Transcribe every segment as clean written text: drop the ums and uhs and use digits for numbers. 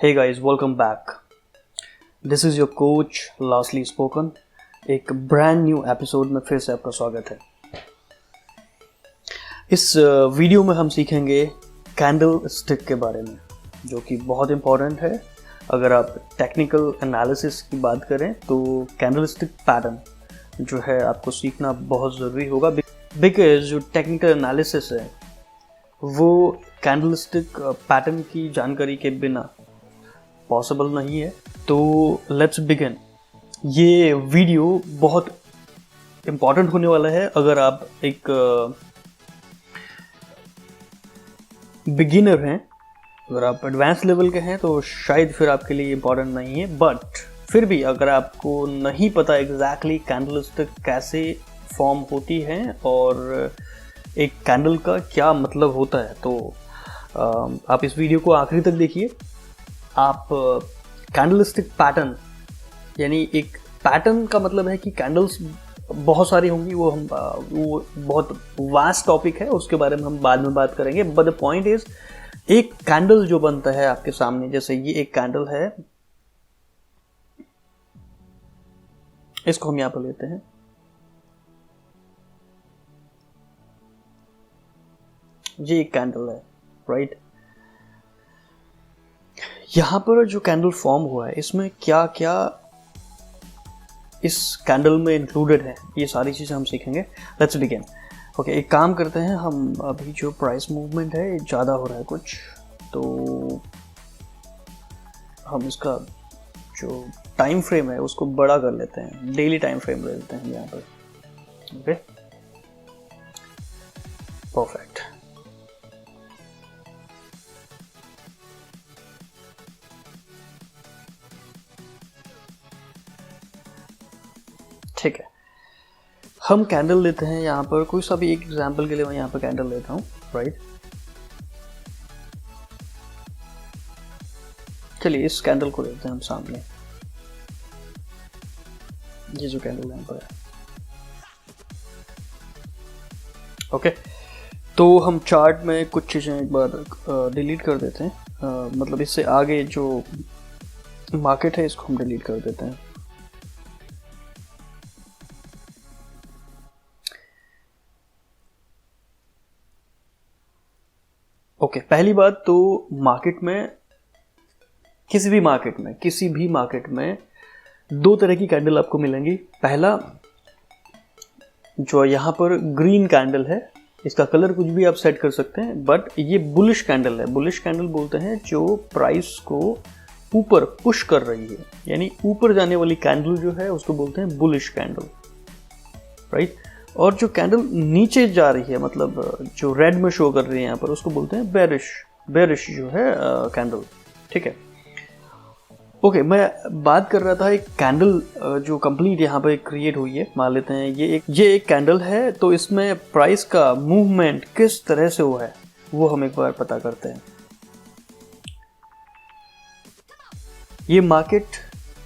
Hey guys, welcome back. This is your coach Lastly Spoken. एक brand new episode में फिर से आपका स्वागत है। इस वीडियो में हम सीखेंगे कैंडल स्टिक के बारे में, जो कि बहुत इम्पॉर्टेंट है। अगर आप टेक्निकल एनालिसिस की बात करें तो कैंडल स्टिक पैटर्न जो है आपको सीखना बहुत ज़रूरी होगा, बिकॉज जो टेक्निकल एनालिसिस है वो कैंडल स्टिक पैटर्न की जानकारी के बिना पॉसिबल नहीं है। तो लेट्स बिगिन। ये वीडियो बहुत इम्पॉर्टेंट होने वाला है। अगर आप एक बिगिनर हैं, अगर आप एडवांस लेवल के हैं तो शायद फिर आपके लिए इम्पॉर्टेंट नहीं है, बट फिर भी अगर आपको नहीं पता एग्जैक्टली कैंडल स्टिक कैसे फॉर्म होती है और एक कैंडल का क्या मतलब होता है, तो आप इस वीडियो को आखिरी तक देखिए। आप कैंडल स्टिक पैटर्न, यानी एक पैटर्न का मतलब है कि कैंडल्स बहुत सारी होंगी, वो बहुत वास्ट टॉपिक है, उसके बारे में हम बाद में बात करेंगे। बट द पॉइंट इज, एक कैंडल जो बनता है आपके सामने, जैसे ये एक कैंडल है, इसको हम यहां पर लेते हैं। ये एक कैंडल है, राइट। यहां पर जो कैंडल फॉर्म हुआ है, इसमें क्या क्या इस कैंडल में इंक्लूडेड है, ये सारी चीजें हम सीखेंगे। Let's begin. ओके, एक काम करते हैं हम। अभी जो प्राइस मूवमेंट है ज़्यादा हो रहा है कुछ, तो हम इसका जो टाइम फ्रेम है उसको बड़ा कर लेते हैं। डेली टाइम फ्रेम ले लेते हैं यहाँ पर। Okay, perfect. ठीक है, हम कैंडल लेते हैं यहाँ पर। कोई सा भी एक एग्जांपल के लिए मैं यहाँ पर कैंडल लेता हूँ, राइट। चलिए इस कैंडल को लेते हैं हम सामने। ये जो कैंडल यहाँ पर है, ओके। तो हम चार्ट में कुछ चीज़ें एक बार डिलीट कर देते हैं। मतलब इससे आगे जो मार्केट है इसको हम डिलीट कर देते हैं। ओके, पहली बात तो मार्केट में, किसी भी मार्केट में दो तरह की कैंडल आपको मिलेंगी। पहला, जो यहाँ पर ग्रीन कैंडल है, इसका कलर कुछ भी आप सेट कर सकते हैं, बट ये बुलिश कैंडल है। बुलिश कैंडल बोलते हैं जो प्राइस को ऊपर पुश कर रही है, यानी ऊपर जाने वाली कैंडल जो है उसको बोलते हैं बुलिश कैंडल, राइट। और जो कैंडल नीचे जा रही है, मतलब जो रेड में शो कर रही है यहाँ पर, उसको बोलते हैं बेरिश जो है कैंडल, ठीक है। ओके, मैं बात कर रहा था एक कैंडल जो कंप्लीट यहाँ पर क्रिएट हुई है। मान लेते हैं ये एक कैंडल है, तो इसमें प्राइस का मूवमेंट किस तरह से हुआ है वो हम एक बार पता करते हैं। ये मार्केट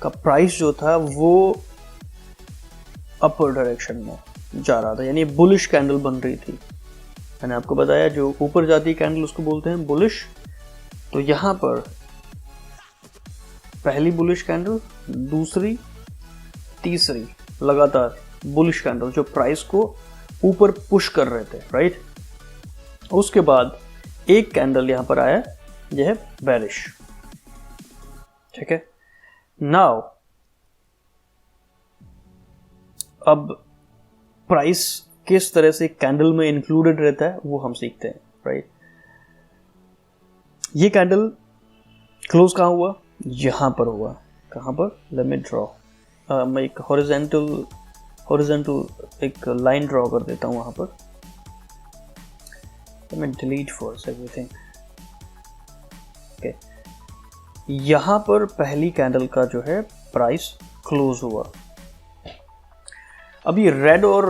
का प्राइस जो था वो अपर डायरेक्शन में जा रहा था, यानी बुलिश कैंडल बन रही थी। मैंने आपको बताया जो ऊपर जाती कैंडल उसको बोलते हैं बुलिश। तो यहाँ पर पहली बुलिश कैंडल, दूसरी, तीसरी लगातार बुलिश कैंडल जो प्राइस को ऊपर पुश कर रहे थे, राइट। उसके बाद एक कैंडल यहाँ पर आया, यह है बेरिश, ठीक है। नाउ अब प्राइस किस तरह से कैंडल में इंक्लूडेड रहता है वो हम सीखते हैं, राइट। ये कैंडल क्लोज कहाँ हुआ? यहां पर हुआ। कहां पर? Let me draw. मैं एक हॉरिजॉन्टल एक लाइन ड्रॉ कर देता हूं वहां पर। Let me delete first everything. Okay, यहां पर पहली कैंडल का जो है प्राइस क्लोज हुआ। अभी रेड और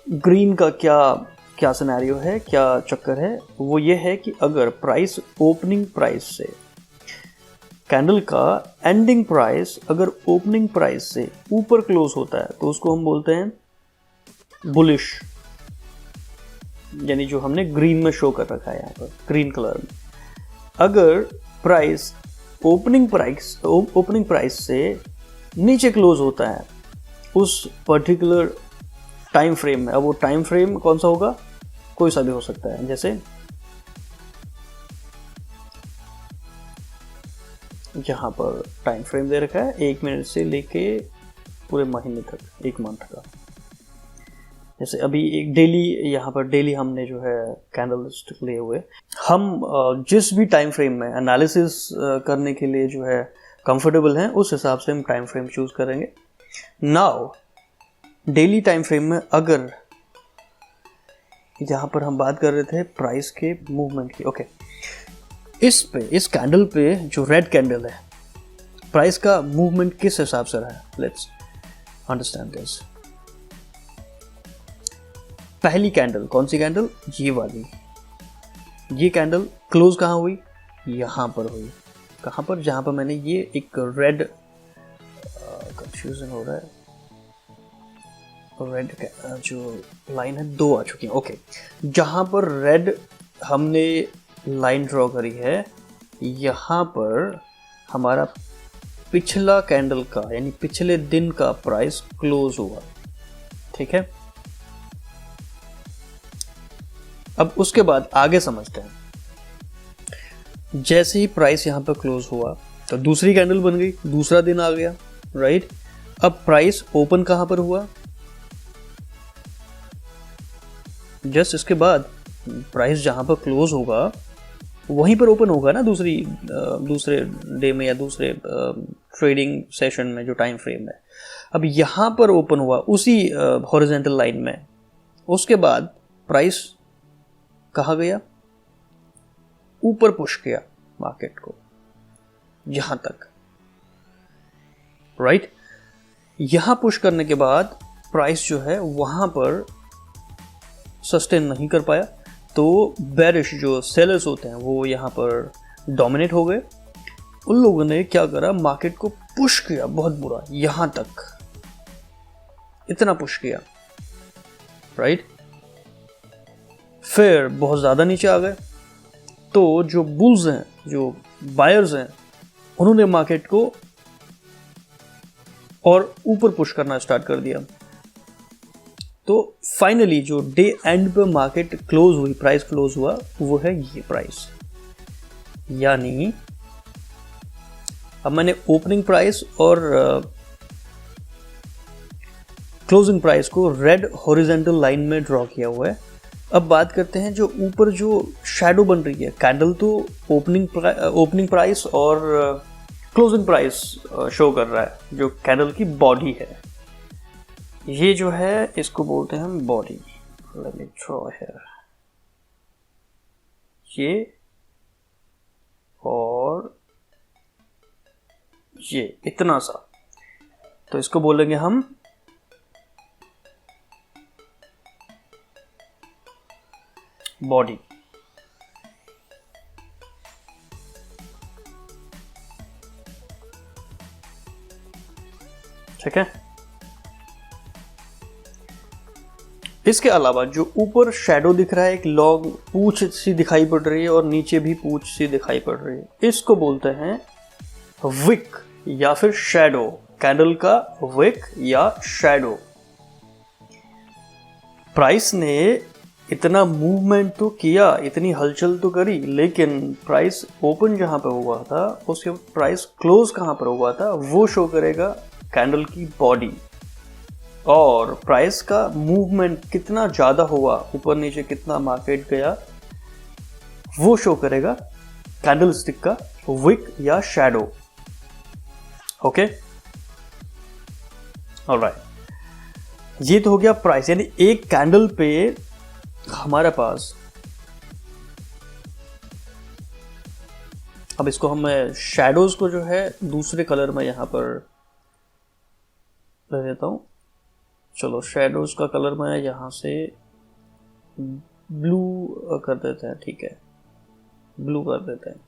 ग्रीन का क्या सिनेरियो है, क्या चक्कर है, वो ये है कि अगर प्राइस ओपनिंग प्राइस से, कैंडल का एंडिंग प्राइस अगर ओपनिंग प्राइस से ऊपर क्लोज होता है तो उसको हम बोलते हैं बुलिश, यानी जो हमने ग्रीन में शो कर रखा है यहाँ पर, ग्रीन कलर में। अगर प्राइस ओपनिंग प्राइस से नीचे क्लोज होता है उस पर्टिकुलर टाइम फ्रेम में। अब वो टाइम फ्रेम कौन सा होगा, कोई सा भी हो सकता है। जैसे यहाँ पर टाइम फ्रेम दे रखा है 1 मिनट से लेके पूरे महीने तक, 1 मंथ का। जैसे अभी एक डेली, यहाँ पर डेली हमने जो है कैंडल स्टिक लिए हुए, हम जिस भी टाइम फ्रेम में एनालिसिस करने के लिए जो है कंफर्टेबल हैं उस हिसाब से हम टाइम फ्रेम चूज करेंगे। नाउ डेली टाइम फ्रेम में अगर यहाँ पर हम बात कर रहे थे प्राइस के मूवमेंट की, ओके, इस कैंडल पे जो रेड कैंडल है, प्राइस का मूवमेंट किस हिसाब से रहा है, लेट्स अंडरस्टैंड दिस। पहली कैंडल कौन सी कैंडल, ये वाली, ये कैंडल क्लोज कहाँ हुई, यहां पर हुई। कहां पर, जहां पर मैंने ये एक रेड, कंफ्यूजन हो रहा है, रेड जो लाइन है 2 आ चुकी है, ओके। जहां पर रेड हमने लाइन ड्रॉ करी है, यहां पर हमारा पिछला कैंडल का यानी पिछले दिन का प्राइस क्लोज हुआ, ठीक है। अब उसके बाद आगे समझते हैं। जैसे ही प्राइस यहां पर क्लोज हुआ तो दूसरी कैंडल बन गई, दूसरा दिन आ गया, राइट। अब प्राइस ओपन कहां पर हुआ, जस्ट इसके बाद प्राइस जहां पर क्लोज होगा वहीं पर ओपन होगा ना, दूसरे डे में या दूसरे ट्रेडिंग सेशन में जो टाइम फ्रेम है। अब यहां पर ओपन हुआ उसी हॉरिजॉन्टल लाइन में, उसके बाद प्राइस कहाँ गया, ऊपर पुश किया मार्केट को यहां तक, राइट। यहां पुश करने के बाद प्राइस जो है वहां पर सस्टेन नहीं कर पाया, तो बेरिश जो सेलर्स होते हैं वो यहाँ पर डोमिनेट हो गए। उन लोगों ने क्या करा, मार्केट को पुश किया बहुत बुरा, यहां तक इतना पुश किया, राइट। फिर बहुत ज़्यादा नीचे आ गए, तो जो बुल्स हैं, जो बायर्स हैं, उन्होंने मार्केट को और ऊपर पुश करना स्टार्ट कर दिया। तो फाइनली जो डे एंड पे मार्केट क्लोज हुई, प्राइस क्लोज हुआ, वो है ये प्राइस। यानी अब मैंने ओपनिंग प्राइस और क्लोजिंग प्राइस को रेड हॉरिजॉन्टल लाइन में ड्रॉ किया हुआ है। अब बात करते हैं जो ऊपर जो शैडो बन रही है, कैंडल तो ओपनिंग प्राइस और क्लोजिंग प्राइस शो कर रहा है, जो कैंडल की बॉडी है, ये जो है इसको बोलते हैं हम body. Let me draw here, ये और ये इतना सा, तो इसको बोलेंगे हम बॉडी। ठीक है। इसके अलावा जो ऊपर शैडो दिख रहा है, एक लॉन्ग पूंछ सी दिखाई पड़ रही है और नीचे भी पूंछ सी दिखाई पड़ रही है, इसको बोलते हैं विक या फिर शैडो। कैंडल का विक या शैडो। प्राइस ने इतना मूवमेंट तो किया, इतनी हलचल तो करी, लेकिन प्राइस ओपन जहां पे हुआ था उसके प्राइस क्लोज कहां पर हुआ था वो शो करेगा कैंडल की बॉडी। और प्राइस का मूवमेंट कितना ज़्यादा हुआ, ऊपर नीचे कितना मार्केट गया, वो शो करेगा कैंडल स्टिक का विक या शैडो। Okay, alright. ये तो हो गया प्राइस, यानी एक कैंडल पे हमारे पास, अब इसको हम शैडोज को जो है दूसरे कलर में यहां पर ले देता हूं। चलो शैडोज का कलर मैं यहां से ब्लू कर देते हैं, ठीक है, ब्लू कर देते हैं,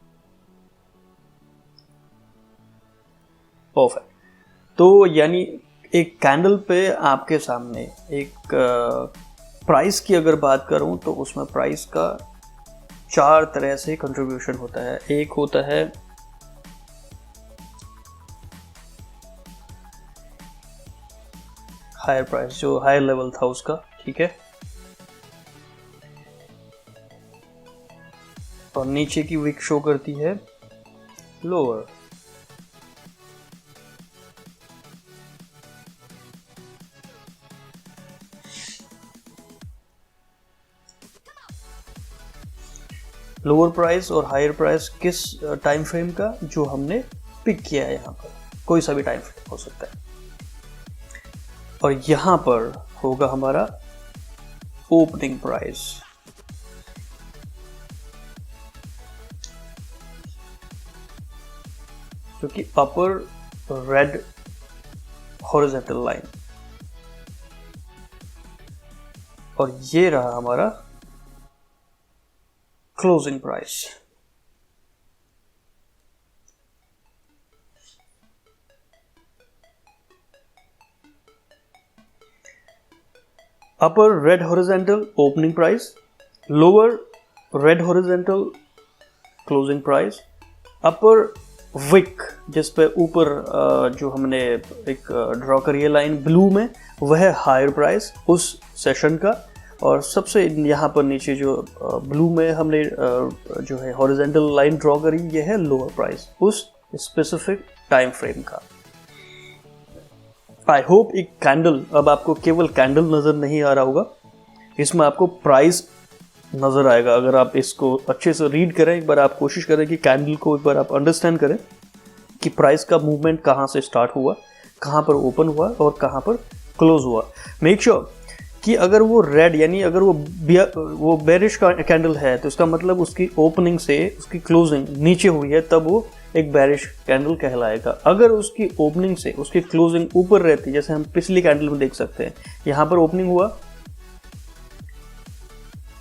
परफेक्ट। तो यानी एक कैंडल पे आपके सामने एक प्राइस की अगर बात करूं तो उसमें प्राइस का 4 तरह से कंट्रीब्यूशन होता है। एक होता है हायर प्राइस, जो हायर लेवल था उसका, ठीक है। और नीचे की विक शो करती है लोअर। लोअर प्राइस और हायर प्राइस किस टाइम फ्रेम का, जो हमने पिक किया है यहाँ पर, कोई सा भी टाइम फ्रेम हो सकता है। और यहाँ पर होगा हमारा ओपनिंग प्राइस, जो कि अपर रेड हॉरिजॉन्टल लाइन, और ये रहा हमारा closing price. Upper red horizontal opening price, lower red horizontal closing price, upper wick जिस पे ऊपर जो हमने एक ड्रॉ करी है लाइन ब्लू में, वह हायर प्राइस उस सेशन का, और सबसे यहाँ पर नीचे जो ब्लू में हमने जो है हॉरिजॉन्टल लाइन ड्रॉ करी, ये है लोअर प्राइस उस स्पेसिफिक टाइम फ्रेम का। आई होप एक कैंडल, अब आपको केवल कैंडल नज़र नहीं आ रहा होगा, इसमें आपको प्राइस नज़र आएगा। अगर आप इसको अच्छे से रीड करें, एक बार आप कोशिश करें कि कैंडल को एक बार आप अंडरस्टैंड करें कि प्राइस का मूवमेंट कहाँ से स्टार्ट हुआ, कहाँ पर ओपन हुआ और कहाँ पर क्लोज हुआ। मेक श्योर कि अगर वो रेड, यानी अगर वो बेरिश का कैंडल है, तो इसका मतलब उसकी ओपनिंग से उसकी क्लोजिंग नीचे हुई है, तब वो एक बेरिश कैंडल कहलाएगा। अगर उसकी ओपनिंग से उसकी क्लोजिंग ऊपर रहती, जैसे हम पिछली कैंडल में देख सकते हैं, यहाँ पर ओपनिंग हुआ,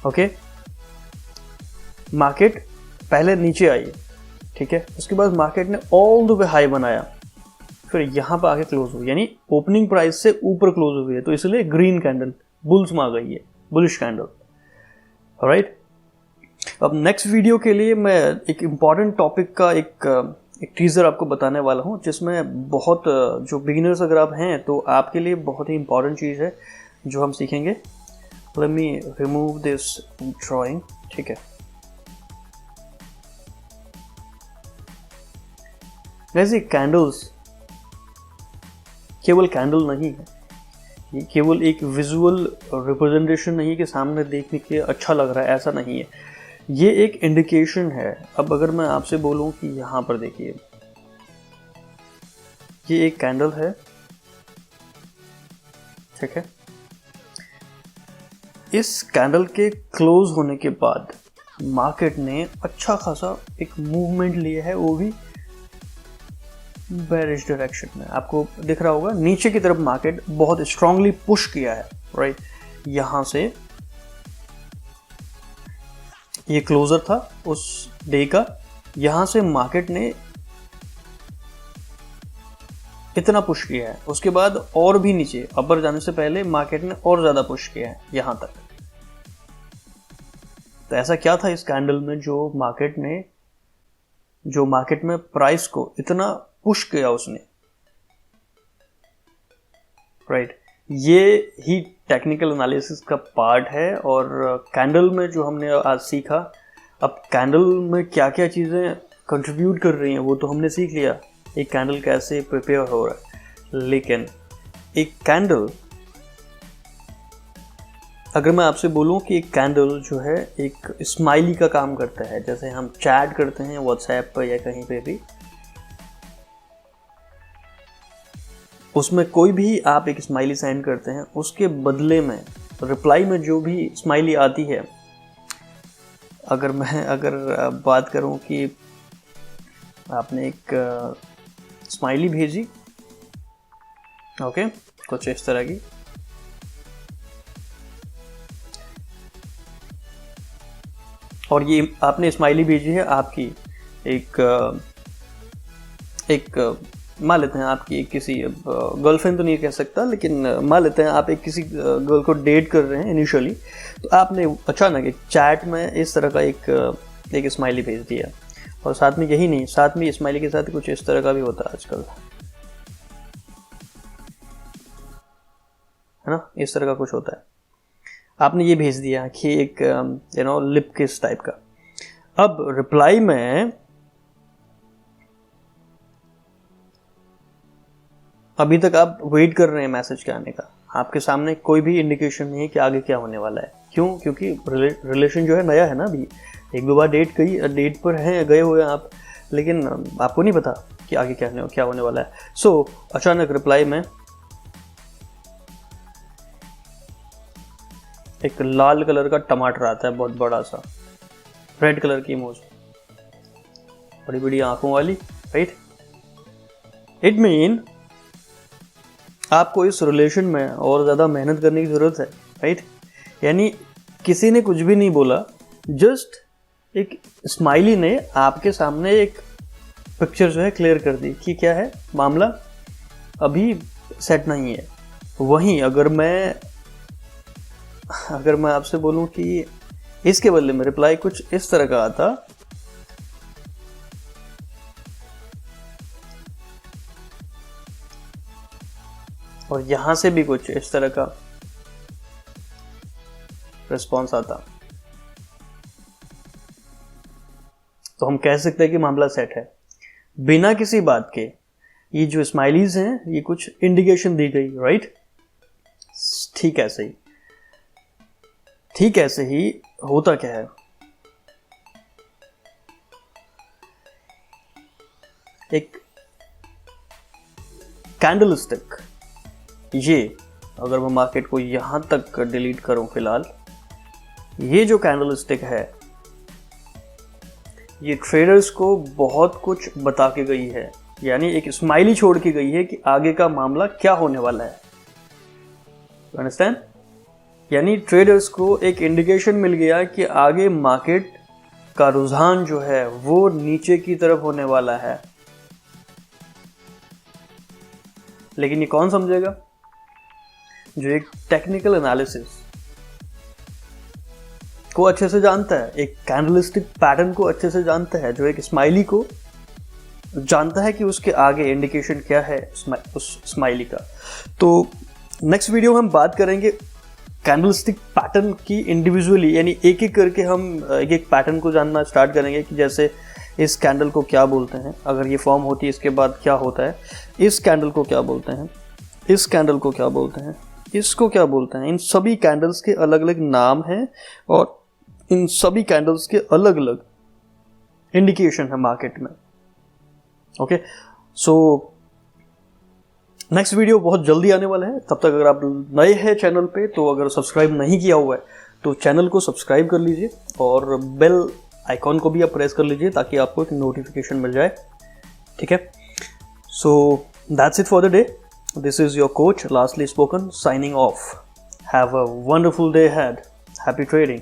ओके, मार्केट पहले नीचे आई, ठीक है, उसके बाद मार्केट ने ऑल द वे हाई बनाया, फिर यहाँ पर आके क्लोज हुई, यानी ओपनिंग प्राइस से ऊपर क्लोज हुई है, तो इसलिए ग्रीन कैंडल बुल्स में आ गई है, बुलिश कैंडल। ऑलराइट, अब नेक्स्ट वीडियो के लिए मैं एक इम्पॉर्टेंट टॉपिक का एक टीजर आपको बताने वाला हूँ, जिसमें बहुत जो बिगिनर्स अगर आप हैं तो आपके लिए बहुत ही इम्पॉर्टेंट चीज़ है जो हम सीखेंगे। Let me remove this drawing, ठीक है। वैसे कैंडल्स केवल कैंडल नहीं है, ये केवल एक विजुअल रिप्रेजेंटेशन नहीं है कि सामने देखने के अच्छा लग रहा है, ऐसा नहीं है, ये एक इंडिकेशन है। अब अगर मैं आपसे बोलूं कि यहाँ पर देखिए, ये एक कैंडल है, ठीक है, इस कैंडल के क्लोज होने के बाद मार्केट ने अच्छा खासा एक मूवमेंट लिया है, वो भी बेरिश डायरेक्शन में। आपको दिख रहा होगा नीचे की तरफ मार्केट बहुत स्ट्रांगली पुश किया है, राइट। यहां से ये क्लोजर था उस डे का, यहां से मार्केट ने इतना पुश किया है, उसके बाद और भी नीचे अपर जाने से पहले मार्केट ने और ज्यादा पुश किया है यहां तक। तो ऐसा क्या था इस कैंडल में जो मार्केट में प्राइस को इतना पुश किया उसने, राइट। ये ही टेक्निकल एनालिसिस का पार्ट है, और कैंडल में जो हमने आज सीखा, अब कैंडल में क्या क्या चीज़ें कंट्रीब्यूट कर रही हैं वो तो हमने सीख लिया, एक कैंडल कैसे प्रिपेयर हो रहा है। लेकिन एक कैंडल, अगर मैं आपसे बोलूं कि एक कैंडल जो है एक स्माइली का काम करता है, जैसे हम चैट करते हैं व्हाट्सएप पर या कहीं पे भी, उसमें कोई भी आप एक स्माइली सेंड करते हैं, उसके बदले में रिप्लाई में जो भी स्माइली आती है, अगर बात करूं कि आपने एक स्माइली भेजी, ओके, कुछ इस तरह की, और ये आपने स्माइली भेजी है आपकी एक मान लेते हैं आपकी किसी गर्लफ्रेंड तो नहीं कह सकता, लेकिन मान लेते हैं आप एक किसी गर्ल को डेट कर रहे हैं इनिशियली, तो आपने अचानक एक चैट में इस तरह का एक स्माइली भेज दिया, और साथ में यही नहीं, साथ में स्माइली के साथ कुछ इस तरह का भी होता है आजकल, है ना, इस तरह का कुछ होता है। आपने ये भेज दिया कि एक लिप किस टाइप का। अब रिप्लाई में अभी तक आप वेट कर रहे हैं मैसेज के आने का, आपके सामने कोई भी इंडिकेशन नहीं है कि आगे क्या होने वाला है। क्यों? क्योंकि रिलेशन जो है नया है ना, अभी 1-2 बार डेट पर हैं, गए हुए हैं आप, लेकिन आपको नहीं पता कि आगे क्या होने वाला है। सो अचानक रिप्लाई में एक लाल कलर का टमाटर आता है, बहुत बड़ा सा, रेड कलर की इमोजी, बड़ी बड़ी आंखों वाली, राइट। इट मीन आपको इस रिलेशन में और ज़्यादा मेहनत करने की ज़रूरत है, राइट। यानी किसी ने कुछ भी नहीं बोला, जस्ट एक स्माइली ने आपके सामने एक पिक्चर जो है क्लियर कर दी कि क्या है मामला, अभी सेट नहीं है। वहीं अगर मैं आपसे बोलूं कि इसके बदले में रिप्लाई कुछ इस तरह का आता, और यहां से भी कुछ इस तरह का रिस्पॉन्स आता, तो हम कह सकते हैं कि मामला सेट है। बिना किसी बात के ये जो स्माइलीज हैं, ये कुछ इंडिकेशन दी गई, राइट। ठीक ऐसे ही होता क्या है, एक कैंडल स्टिक, ये अगर मैं मार्केट को यहां तक डिलीट करूं, फिलहाल ये जो कैंडल स्टिक है, ये ट्रेडर्स को बहुत कुछ बता के गई है, यानी एक स्माइली छोड़ के गई है कि आगे का मामला क्या होने वाला है। अंडरस्टैंड? यानी ट्रेडर्स को एक इंडिकेशन मिल गया कि आगे मार्केट का रुझान जो है वो नीचे की तरफ होने वाला है। लेकिन ये कौन समझेगा? जो एक टेक्निकल एनालिसिस को अच्छे से जानता है, एक कैंडलस्टिक पैटर्न को अच्छे से जानता है, जो एक स्माइली को जानता है कि उसके आगे इंडिकेशन क्या है उस स्माइली का। तो नेक्स्ट वीडियो हम बात करेंगे कैंडलस्टिक पैटर्न की इंडिविजुअली, यानी एक एक करके हम एक पैटर्न को जानना स्टार्ट करेंगे कि जैसे इस कैंडल को क्या बोलते हैं, अगर ये फॉर्म होती है इसके बाद क्या होता है, इस कैंडल को क्या बोलते हैं, इस कैंडल को क्या बोलते हैं, इसको क्या बोलते हैं। इन सभी कैंडल्स के अलग अलग नाम हैं और इन सभी कैंडल्स के अलग अलग इंडिकेशन है मार्केट में। ओके, सो नेक्स्ट वीडियो बहुत जल्दी आने वाला है। तब तक अगर आप नए हैं चैनल पे, तो अगर सब्सक्राइब नहीं किया हुआ है तो चैनल को सब्सक्राइब कर लीजिए और बेल आइकॉन को भी आप प्रेस कर लीजिए ताकि आपको एक नोटिफिकेशन मिल जाए। ठीक है, so that's it for the day. This is your coach, Lastly Spoken, signing off. Have a wonderful day ahead. Happy trading.